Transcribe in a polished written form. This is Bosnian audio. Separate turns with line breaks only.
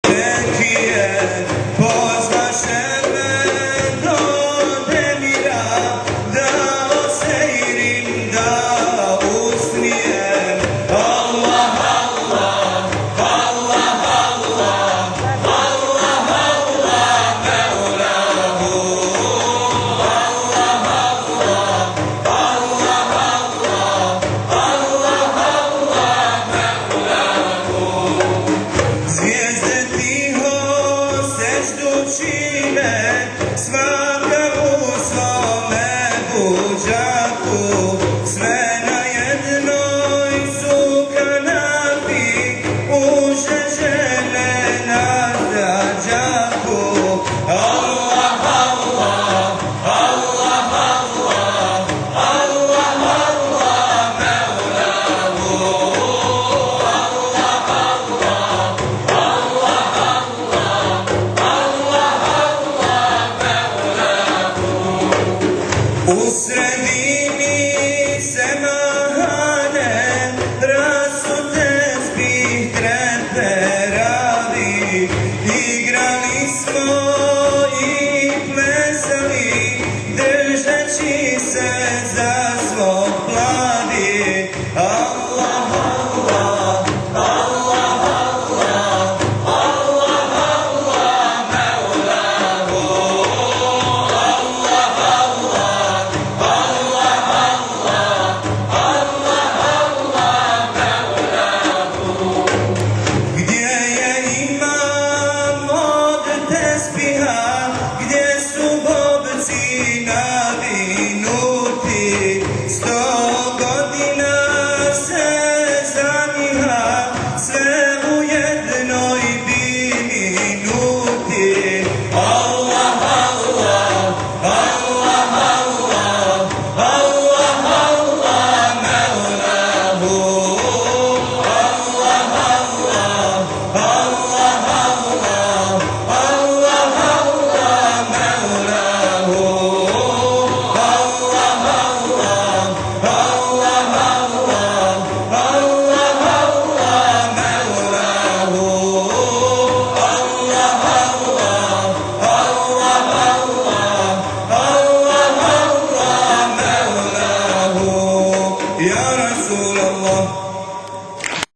Tekije, poznaše do demira, da oseirim, da usnijem. Allah, Allah, Allah, Allah, Allah, Allah, Mevlahu. Allah, Allah, Allah, Allah, Allah, Mevlahu. Zvijezde tiho seždu čine, svaka u svome buđaku, sve na jednoj su kanapi, uže žene na zađaku. Allah, Allah, Allah, Allah, Allah, Allah, Mevlahu. U sredini semahane, rasute zbih treperavi,